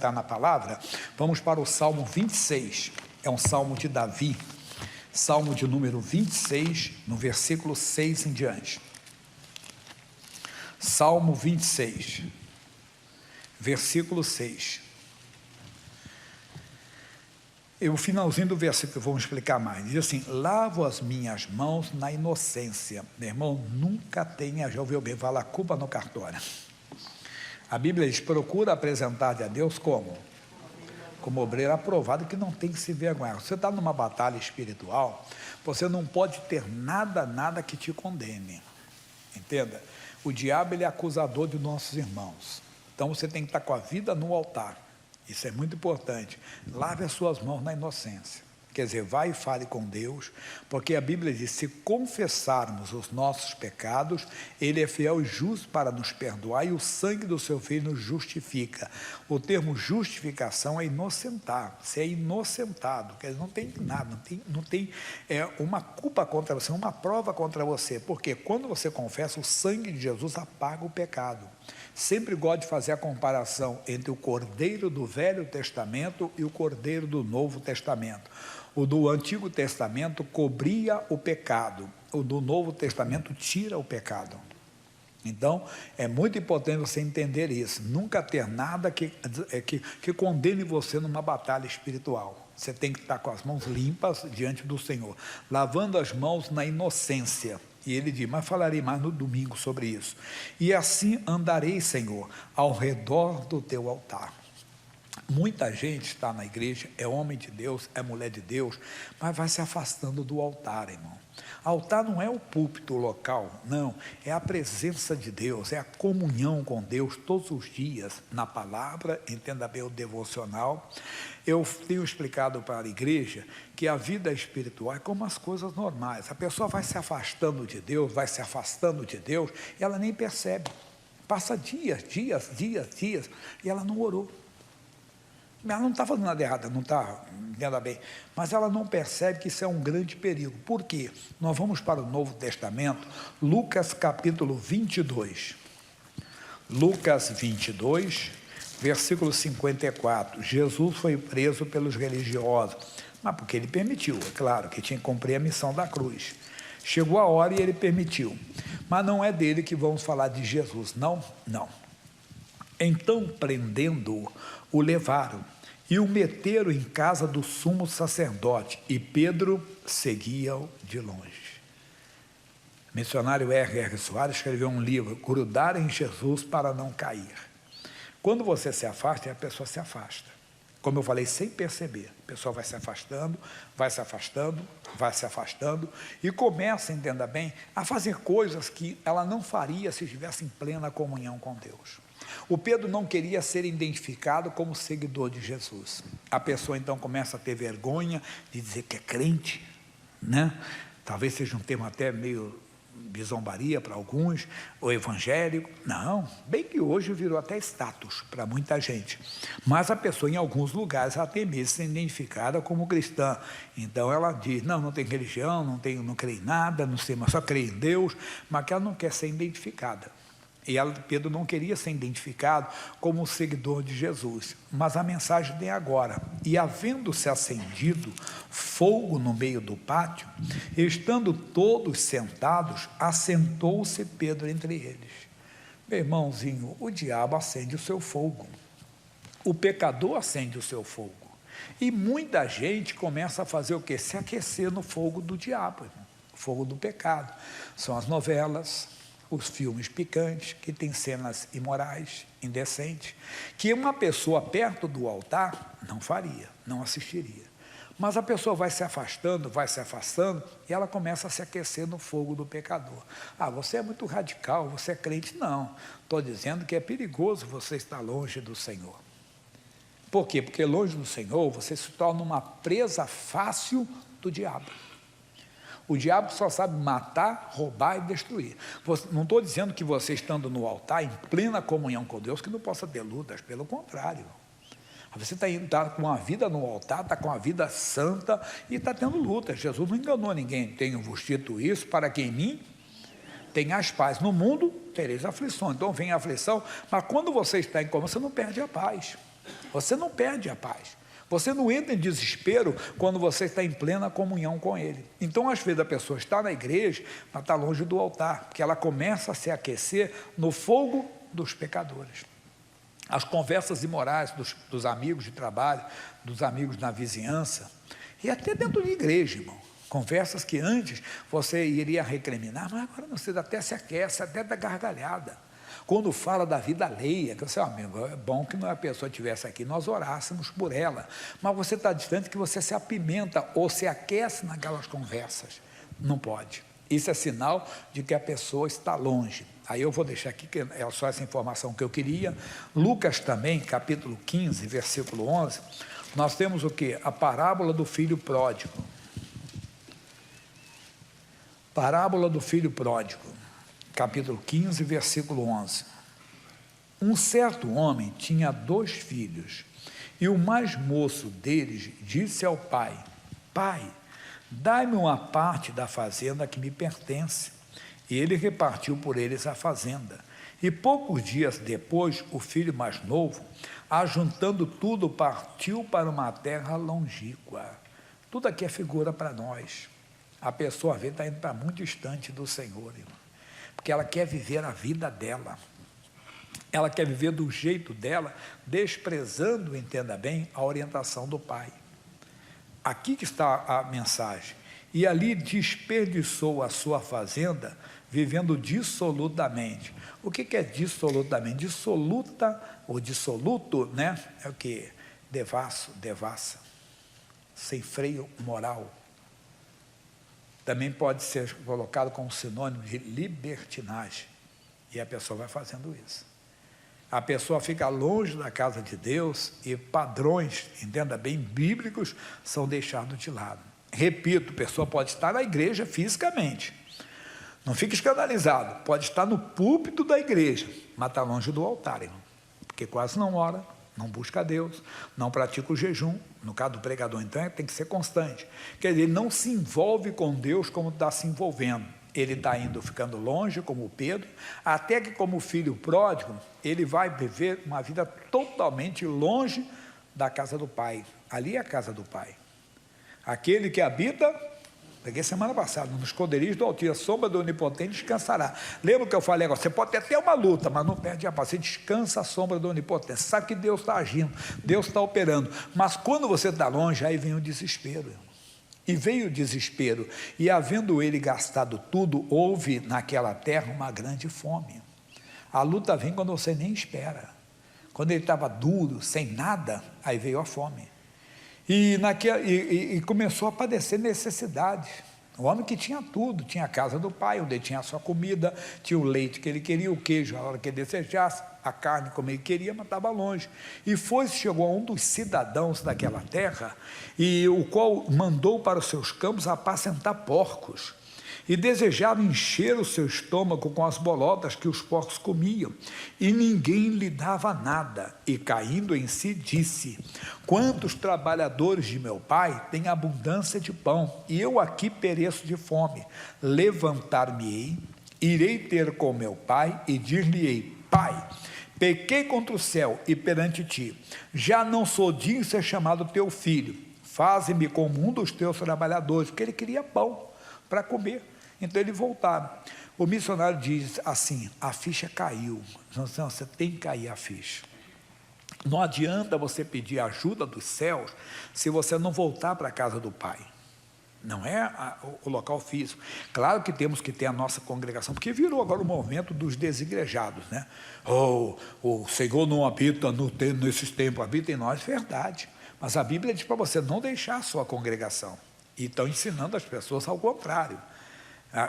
está na palavra, vamos para o Salmo 26, é um salmo de Davi, Salmo de número 26, no versículo 6 em diante. Salmo 26, versículo 6. E o finalzinho do versículo, vamos explicar mais, diz assim: lavo as minhas mãos na inocência. Meu irmão, nunca tenha, já ouviu bem falar, culpa no cartório. A Bíblia diz: procura apresentar-te a Deus como obreiro aprovado, que não tem que se vergonhar. Você está numa batalha espiritual, você não pode ter nada que te condene, entenda? O diabo, ele é acusador de nossos irmãos, então você tem que estar com a vida no altar. Isso é muito importante. Lave as suas mãos na inocência. Quer dizer, vai e fale com Deus, porque a Bíblia diz: se confessarmos os nossos pecados, Ele é fiel e justo para nos perdoar, e o sangue do seu Filho nos justifica. O termo justificação é inocentar. Você é inocentado, quer dizer, não tem nada, não tem uma culpa contra você, uma prova contra você, porque quando você confessa, o sangue de Jesus apaga o pecado. Sempre gosto de fazer a comparação entre o Cordeiro do Velho Testamento e o Cordeiro do Novo Testamento. O do Antigo Testamento cobria o pecado, o do Novo Testamento tira o pecado. Então, é muito importante você entender isso, nunca ter nada que condene você numa batalha espiritual. Você tem que estar com as mãos limpas diante do Senhor, lavando as mãos na inocência. E ele diz, mas falarei mais no domingo sobre isso. E assim andarei, Senhor, ao redor do teu altar. Muita gente está na igreja, é homem de Deus, é mulher de Deus, mas vai se afastando do altar, irmão. Altar não é o púlpito local, não, é a presença de Deus, é a comunhão com Deus todos os dias, na palavra, entenda bem o devocional. Eu tenho explicado para a igreja que a vida espiritual é como as coisas normais. A pessoa vai se afastando de Deus, e ela nem percebe. Passa dias, e ela não orou. Ela não está fazendo nada errado, não está, entenda bem, mas ela não percebe que isso é um grande perigo. Por quê? Nós vamos para o Novo Testamento, Lucas capítulo 22. Lucas 22, versículo 54. Jesus foi preso pelos religiosos, mas porque ele permitiu, é claro, que tinha que cumprir a missão da cruz. Chegou a hora e ele permitiu, mas não é dele que vamos falar de Jesus, não. Então, prendendo-o, o levaram e o meteram em casa do sumo sacerdote, e Pedro seguia-o de longe. O missionário R.R. Soares escreveu um livro, Grudar em Jesus para não cair. Quando você se afasta, a pessoa se afasta. Como eu falei, sem perceber, a pessoa vai se afastando, e começa, entenda bem, a fazer coisas que ela não faria se estivesse em plena comunhão com Deus. O Pedro não queria ser identificado como seguidor de Jesus. A pessoa então começa a ter vergonha de dizer que é crente, né? Talvez seja um termo até meio de zombaria para alguns, ou evangélico. Não, bem que hoje virou até status para muita gente. Mas a pessoa, em alguns lugares, ela tem medo de ser identificada como cristã. Então ela diz, não tem religião, não creio em nada, não sei, mas só creio em Deus, mas que ela não quer ser identificada. E Pedro não queria ser identificado como um seguidor de Jesus. Mas a mensagem vem agora. E havendo-se acendido fogo no meio do pátio, estando todos sentados, assentou-se Pedro entre eles. Meu irmãozinho, o diabo acende o seu fogo. O pecador acende o seu fogo. E muita gente começa a fazer o quê? Se aquecer no fogo do diabo, irmão. O fogo do pecado. São as novelas, os filmes picantes, que tem cenas imorais, indecentes, que uma pessoa perto do altar não faria, não assistiria. Mas a pessoa vai se afastando, e ela começa a se aquecer no fogo do pecador. Você é muito radical, você é crente. Não, estou dizendo que é perigoso você estar longe do Senhor. Por quê? Porque longe do Senhor você se torna uma presa fácil do diabo. O diabo só sabe matar, roubar e destruir. Não estou dizendo que você estando no altar, em plena comunhão com Deus, que não possa ter lutas, pelo contrário. Você está com a vida no altar, está com a vida santa e está tendo lutas. Jesus não enganou ninguém. Tenho-vos dito isso para que em mim tenhas paz. No mundo tereis aflição. Então vem a aflição, mas quando você está em comunhão, você não perde a paz. Você não perde a paz. Você não entra em desespero quando você está em plena comunhão com Ele. Então, às vezes, a pessoa está na igreja, mas está longe do altar, porque ela começa a se aquecer no fogo dos pecadores. As conversas imorais dos amigos de trabalho, dos amigos na vizinhança, e até dentro de igreja, irmão. Conversas que antes você iria recriminar, mas agora você até se aquece, até dá gargalhada. Quando fala da vida alheia, que você, amigo, é bom que a pessoa estivesse aqui, nós orássemos por ela, mas você está distante que você se apimenta ou se aquece naquelas conversas. Não pode. Isso é sinal de que a pessoa está longe. Aí eu vou deixar aqui, que é só essa informação que eu queria. Lucas também, capítulo 15, versículo 11, nós temos o quê? A parábola do filho pródigo. Parábola do filho pródigo, capítulo 15, versículo 11. Um certo homem tinha 2 filhos, e o mais moço deles disse ao pai: Pai, dai-me uma parte da fazenda que me pertence. E ele repartiu por eles a fazenda. E poucos dias depois, o filho mais novo, ajuntando tudo, partiu para uma terra longínqua. Tudo aqui é figura para nós. A pessoa, às vezes, está indo para muito distante do Senhor, irmão, porque ela quer viver a vida dela. Ela quer viver do jeito dela, desprezando, entenda bem, a orientação do pai. Aqui que está a mensagem. E ali desperdiçou a sua fazenda, vivendo dissolutamente. O que é dissolutamente? Dissoluta, ou dissoluto, né? É o que? Devasso, devassa, sem freio moral. Também pode ser colocado como sinônimo de libertinagem. E a pessoa vai fazendo isso. A pessoa fica longe da casa de Deus e padrões, entenda bem, bíblicos, são deixados de lado. Repito, a pessoa pode estar na igreja fisicamente. Não fique escandalizado. Pode estar no púlpito da igreja, mas está longe do altar, irmão. Porque quase não ora, não busca a Deus, não pratica o jejum. No caso do pregador, então, tem que ser constante. Quer dizer, ele não se envolve com Deus como está se envolvendo. Ele está indo, ficando longe, como Pedro, até que, como filho pródigo, ele vai viver uma vida totalmente longe da casa do Pai. Ali é a casa do Pai. Aquele que habita, peguei semana passada, no esconderijo do Altíssimo, a sombra do Onipotente descansará. Lembra que eu falei agora? Você pode ter até uma luta, mas não perde a paz. Você descansa a sombra do Onipotente. Você sabe que Deus está agindo, Deus está operando. Mas quando você está longe, aí vem o desespero. E veio o desespero. E havendo ele gastado tudo, houve naquela terra uma grande fome. A luta vem quando você nem espera. Quando ele estava duro, sem nada, aí veio a fome. E começou a padecer necessidade. O homem que tinha tudo, tinha a casa do pai, onde ele tinha a sua comida, tinha o leite que ele queria, o queijo a hora que ele desejasse, a carne como ele queria, mas estava longe. E chegou a um dos cidadãos daquela terra, e o qual mandou para os seus campos apacentar porcos. E desejava encher o seu estômago com as bolotas que os porcos comiam, e ninguém lhe dava nada, e caindo em si disse: quantos trabalhadores de meu pai têm abundância de pão, e eu aqui pereço de fome? Levantar-me-ei, irei ter com meu pai, e dir-lhe-ei: Pai, pequei contra o céu e perante ti, já não sou digno de ser chamado teu filho, faze-me como um dos teus trabalhadores, porque ele queria pão para comer. Então ele voltava. O missionário diz assim: a ficha caiu. Então, você tem que cair a ficha. Não adianta você pedir ajuda dos céus se você não voltar para a casa do Pai. Não é o local físico. Claro que temos que ter a nossa congregação, porque virou agora o movimento dos desigrejados, né? O Senhor não habita nesses tempos, habita em nós, verdade. Mas a Bíblia diz para você não deixar a sua congregação. E estão ensinando as pessoas ao contrário.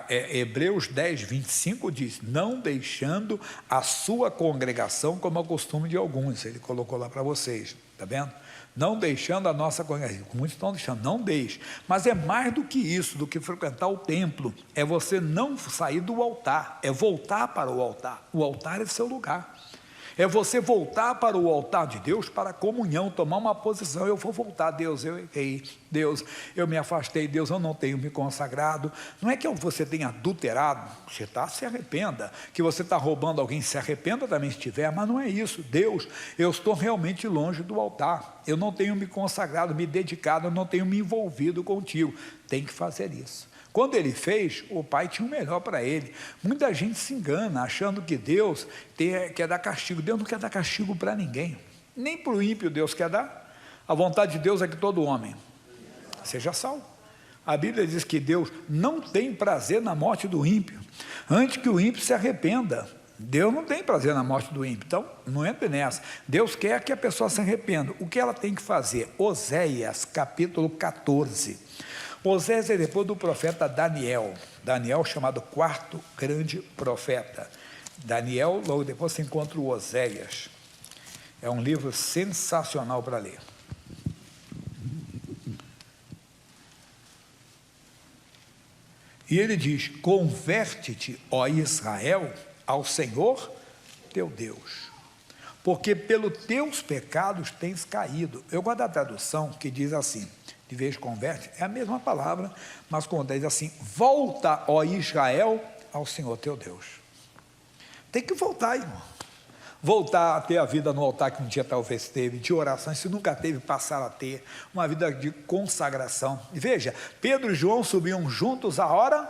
Hebreus 10, 25 diz: não deixando a sua congregação, como é o costume de alguns. Ele colocou lá para vocês, está vendo? Não deixando a nossa congregação. Muitos estão deixando, não deixe. Mas é mais do que isso, do que frequentar o templo. É você não sair do altar, é voltar para o altar. O altar é seu lugar. É você voltar para o altar de Deus, para a comunhão, tomar uma posição. Eu vou voltar, Deus, eu errei, Deus, eu me afastei, Deus, eu não tenho me consagrado. Não é que você tenha adulterado, você está, se arrependa. Que você está roubando alguém, se arrependa também se tiver, mas não é isso. Deus, eu estou realmente longe do altar, eu não tenho me consagrado, me dedicado, eu não tenho me envolvido contigo. Tem que fazer isso. Quando ele fez, o Pai tinha o melhor para ele. Muita gente se engana, achando que Deus quer dar castigo. Deus não quer dar castigo para ninguém. Nem para o ímpio Deus quer dar. A vontade de Deus é que todo homem seja salvo. A Bíblia diz que Deus não tem prazer na morte do ímpio, antes que o ímpio se arrependa. Deus não tem prazer na morte do ímpio, então não entre nessa. Deus quer que a pessoa se arrependa. O que ela tem que fazer? Oséias, capítulo 14. Oséias é depois do profeta Daniel. Daniel chamado quarto grande profeta. Daniel, logo depois se encontra o Oséias. É um livro sensacional para ler. E ele diz: converte-te, ó Israel, ao Senhor teu Deus, porque pelos teus pecados tens caído. Eu gosto da tradução que diz assim, de vez converte, é a mesma palavra, mas quando diz assim: volta, ó Israel, ao Senhor teu Deus. Tem que voltar, irmão. Voltar a ter a vida no altar que um dia talvez teve, de oração, se nunca teve, passar a ter uma vida de consagração. E veja, Pedro e João subiam juntos a hora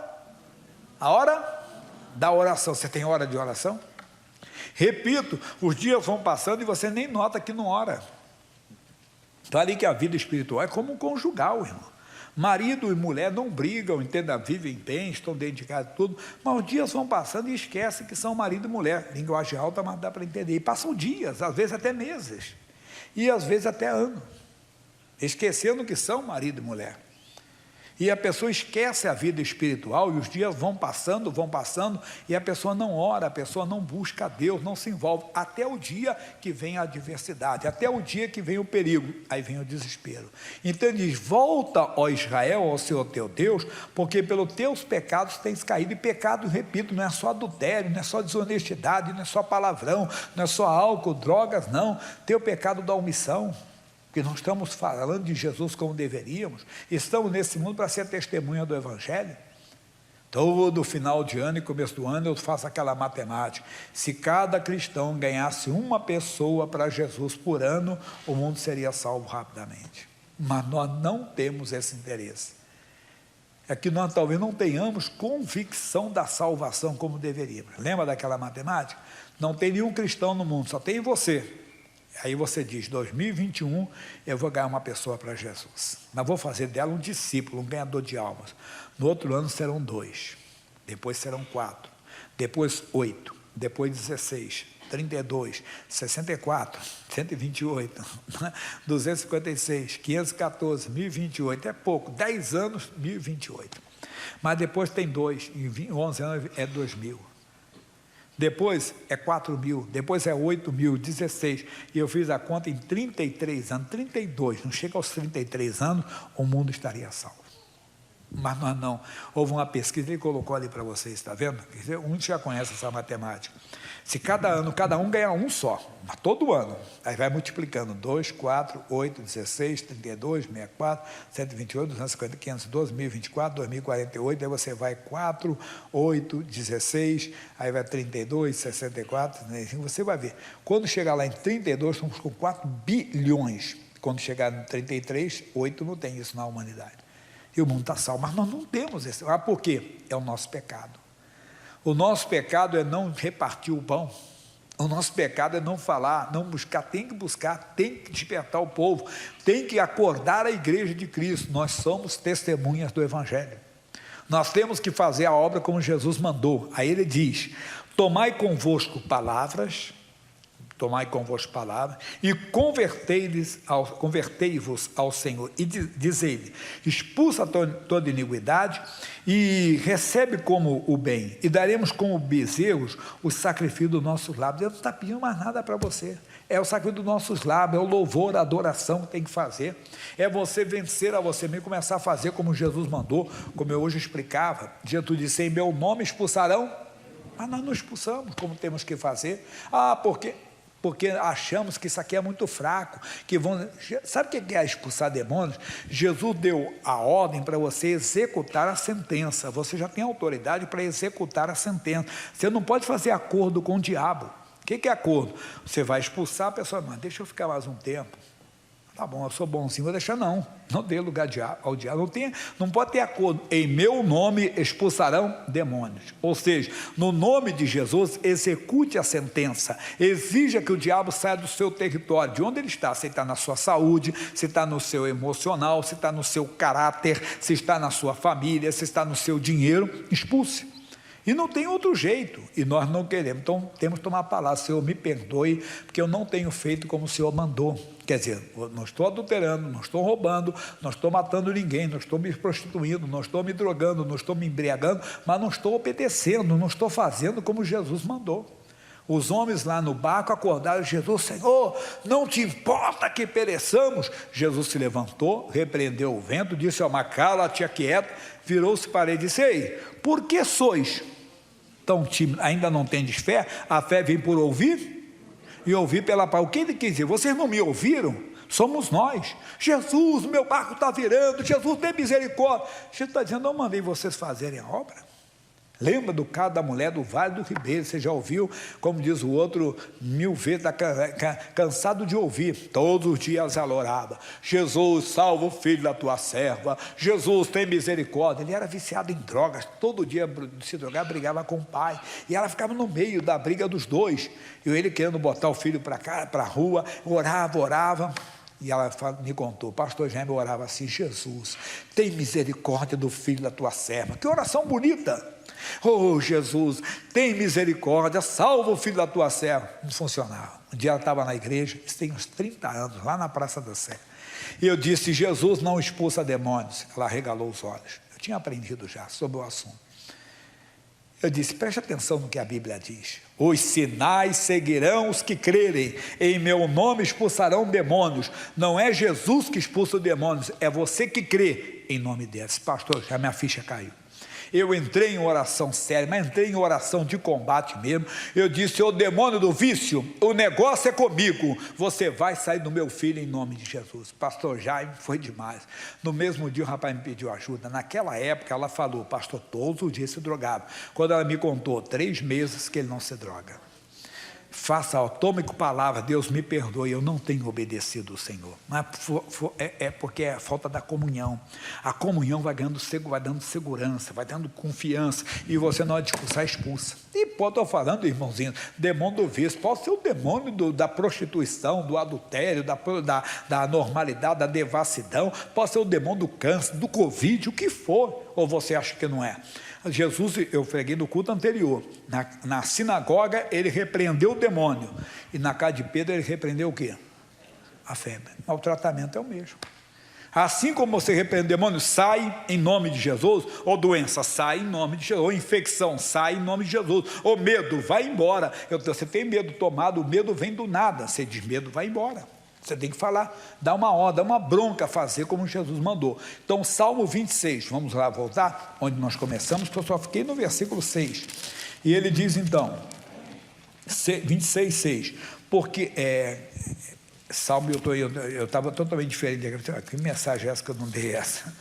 da oração. Você tem hora de oração? Repito, os dias vão passando e você nem nota que não ora. Então ali que a vida espiritual é como um conjugal, irmão. Marido e mulher não brigam, entenda, vivem bem, estão dentro de casa, tudo, mas os dias vão passando e esquecem que são marido e mulher. Linguagem alta, mas dá para entender. E passam dias, às vezes até meses, e às vezes até anos, esquecendo que são marido e mulher. E a pessoa esquece a vida espiritual, e os dias vão passando, e a pessoa não ora, a pessoa não busca a Deus, não se envolve, até o dia que vem a adversidade, até o dia que vem o perigo, aí vem o desespero. Então ele diz: volta, ó Israel, ao Senhor teu Deus, porque pelos teus pecados tens caído. E pecado, repito, não é só adultério, não é só desonestidade, não é só palavrão, não é só álcool, drogas, não. Tem o pecado da omissão, que não estamos falando de Jesus como deveríamos. Estamos nesse mundo para ser testemunha do Evangelho. Todo final de ano e começo do ano eu faço aquela matemática: se cada cristão ganhasse uma pessoa para Jesus por ano, o mundo seria salvo rapidamente. Mas nós não temos esse interesse. É que nós talvez não tenhamos convicção da salvação como deveríamos. Lembra daquela matemática? Não tem nenhum cristão no mundo, só tem você. Aí você diz: 2021 eu vou ganhar uma pessoa para Jesus, mas vou fazer dela um discípulo, um ganhador de almas. No outro ano serão 2, depois serão 4, depois 8, depois 16, 32, 64, 128, 256, 514, 1028, é pouco, 10 anos, 1028. Mas depois tem 2, em 11 anos é 2000. Depois é 4.000, depois é 8.000, 16, e eu fiz a conta em 33 anos, 32, não chega aos 33 anos, o mundo estaria salvo. Mas nós não. Houve uma pesquisa, ele colocou ali para vocês, está vendo? Um já conhece essa matemática. Se cada ano, cada um ganha um só, mas todo ano, aí vai multiplicando: 2, 4, 8, 16, 32, 64, 128, 250, 512, 1024, 2048, aí você vai 4, 8, 16, aí vai 32, 64, você vai ver. Quando chegar lá em 32, estamos com 4 bilhões. Quando chegar em 33, 8 não tem isso na humanidade. E o mundo está salvo, mas nós não temos esse. Ah, por quê? É o nosso pecado. O nosso pecado é não repartir o pão. O nosso pecado é não falar, não buscar. Tem que buscar, tem que despertar o povo, tem que acordar a igreja de Cristo. Nós somos testemunhas do Evangelho. Nós temos que fazer a obra como Jesus mandou. Aí ele diz: tomai convosco palavras, e convertei-vos ao Senhor, e dizei-lhe: expulsa toda iniquidade, e recebe como o bem, e daremos como bezerros o sacrifício dos nossos lábios. Deus não está pedindo mais nada para você, é o sacrifício dos nossos lábios, é o louvor, a adoração que tem que fazer, é você vencer a você mesmo, começar a fazer como Jesus mandou, como eu hoje explicava. Jesus disse: em meu nome expulsarão, mas nós não expulsamos como temos que fazer. Ah, porque porque achamos que isso aqui é muito fraco, que vão... Sabe o que é expulsar demônios? Jesus deu a ordem para você executar a sentença, você já tem autoridade para executar a sentença, você não pode fazer acordo com o diabo. O que é acordo? Você vai expulsar a pessoa, mas deixa eu ficar mais um tempo. Tá bom, eu sou bonzinho, vou deixar não dê lugar ao diabo, não pode ter acordo, em meu nome expulsarão demônios, ou seja, no nome de Jesus, execute a sentença, exija que o diabo saia do seu território, de onde ele está, se está na sua saúde, se está no seu emocional, se está no seu caráter, se está na sua família, se está no seu dinheiro, expulse. E não tem outro jeito, e nós não queremos, então temos que tomar a palavra, Senhor, me perdoe, porque eu não tenho feito como o Senhor mandou, quer dizer, não estou adulterando, não estou roubando, não estou matando ninguém, não estou me prostituindo, não estou me drogando, não estou me embriagando, mas não estou obedecendo, não estou fazendo como Jesus mandou. Os homens lá no barco acordaram, Jesus, Senhor, não te importa que pereçamos? Jesus se levantou, repreendeu o vento, disse ao mar, cala-te, aquieta, virou-se para ele e disse, ei, por que sois tão tímido? Ainda não tendes fé? A fé vem por ouvir, e ouvir pela palavra. O que ele quis dizer? Vocês não me ouviram? Somos nós. Jesus, meu barco está virando, Jesus tem misericórdia. Jesus está dizendo, não mandei vocês fazerem a obra? Lembra do caso da mulher do Vale do Ribeiro, você já ouviu, como diz o outro, 1000 vezes, está cansado de ouvir, todos os dias ela orava, Jesus, salva o filho da tua serva, Jesus, tem misericórdia. Ele era viciado em drogas, todo dia se drogava, brigava com o pai, e ela ficava no meio da briga dos dois, e ele querendo botar o filho para a rua, orava, e ela me contou, pastor Jaime orava assim, Jesus, tem misericórdia do filho da tua serva. Que oração bonita! Oh Jesus, tem misericórdia, salva o filho da tua serva. Não funcionava. Um dia ela estava na igreja, isso tem uns 30 anos, lá na Praça da Sé, e eu disse, Jesus não expulsa demônios. Ela regalou os olhos, eu tinha aprendido já sobre o assunto. Eu disse, preste atenção no que a Bíblia diz, os sinais seguirão os que crerem, em meu nome expulsarão demônios. Não é Jesus que expulsa demônios, é você que crê em nome deles. Pastor, já minha ficha caiu. Eu entrei em oração séria, mas entrei em oração de combate mesmo. Eu disse, ô demônio do vício, o negócio é comigo, você vai sair do meu filho em nome de Jesus. Pastor Jaime, foi demais. No mesmo dia o rapaz me pediu ajuda. Naquela época ela falou, pastor, todos os dias se drogava. Quando ela me contou, 3 meses que ele não se droga. Faça autômico palavra, Deus me perdoe, eu não tenho obedecido o Senhor. Mas é porque é a falta da comunhão. A comunhão vai dando segurança, vai dando confiança, e você na hora de expulsar, expulsa. E pode estar falando, irmãozinho, demônio do vício, pode ser o demônio da prostituição, do adultério, da anormalidade, da devassidão, pode ser o demônio do câncer, do Covid, o que for, ou você acha que não é? Jesus, eu preguei no culto anterior, na sinagoga ele repreendeu o demônio, e na casa de Pedro ele repreendeu o quê? A febre. O tratamento é o mesmo. Assim como você repreende o demônio, sai em nome de Jesus, ou doença, sai em nome de Jesus, ou infecção, sai em nome de Jesus, ou medo, vai embora. Você tem medo tomado, o medo vem do nada, você diz medo, vai embora. Você tem que falar, dar uma ordem, uma bronca, fazer como Jesus mandou. Então, Salmo 26, vamos lá voltar, onde nós começamos, que eu só fiquei no versículo 6. E ele diz então, 26, 6, porque, Salmo, eu estava totalmente diferente, que mensagem é essa que eu não dei essa?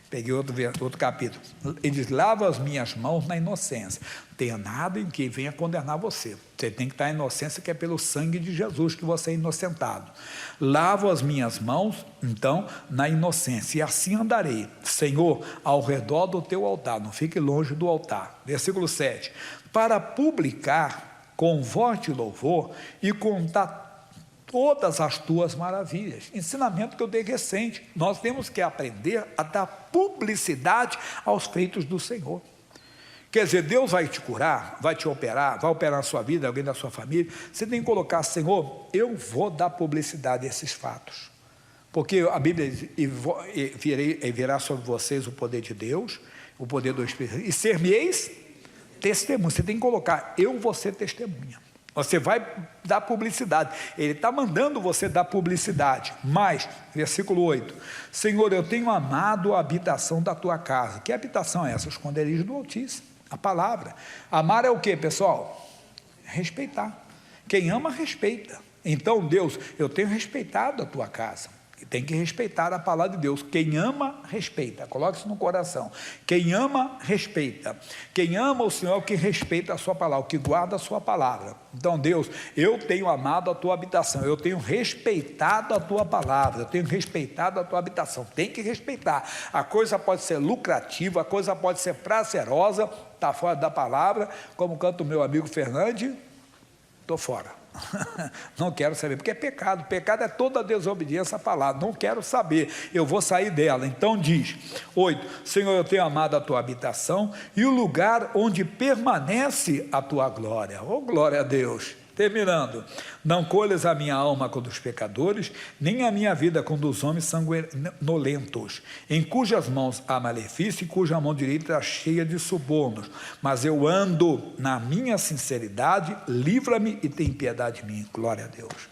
Peguei outro capítulo. Ele diz, lava as minhas mãos na inocência. Não tenha nada em que venha condenar você. Você tem que estar em inocência, que é pelo sangue de Jesus que você é inocentado. Lavo as minhas mãos, então, na inocência, e assim andarei, Senhor, ao redor do teu altar, não fique longe do altar. Versículo 7. Para publicar com voz de louvor e contar todas as tuas maravilhas. Ensinamento que eu dei recente. Nós temos que aprender a dar publicidade aos feitos do Senhor. Quer dizer, Deus vai te curar, vai te operar, vai operar a sua vida, alguém da sua família. Você tem que colocar, Senhor, eu vou dar publicidade a esses fatos. Porque a Bíblia diz, virá sobre vocês o poder de Deus, o poder do Espírito, e ser-me-eis testemunha. Você tem que colocar, eu vou ser testemunha. Você vai dar publicidade. Ele está mandando você dar publicidade. Mas, versículo 8, Senhor, eu tenho amado a habitação da tua casa. Que habitação é essa? O esconderijo do Altíssimo. A palavra. Amar é o que, pessoal? Respeitar. Quem ama, respeita. Então, Deus, eu tenho respeitado a tua casa. E tem que respeitar a palavra de Deus. Quem ama, respeita. Coloque isso no coração. Quem ama, respeita. Quem ama o Senhor é o que respeita a sua palavra, o que guarda a sua palavra. Então, Deus, eu tenho amado a tua habitação, eu tenho respeitado a tua palavra, eu tenho respeitado a tua habitação. Tem que respeitar. A coisa pode ser lucrativa, a coisa pode ser prazerosa, está fora da palavra, como canta o meu amigo Fernandes, estou fora. Não quero saber, porque é pecado. Pecado é toda a desobediência à palavra. Não quero saber, eu vou sair dela. Então diz, 8, Senhor, eu tenho amado a tua habitação e o lugar onde permanece a tua glória. Oh, glória a Deus. Terminando, não colhas a minha alma com dos pecadores, nem a minha vida com dos homens sanguinolentos, em cujas mãos há malefício e cuja mão direita está cheia de subornos. Mas eu ando na minha sinceridade, livra-me e tem piedade de mim. Glória a Deus.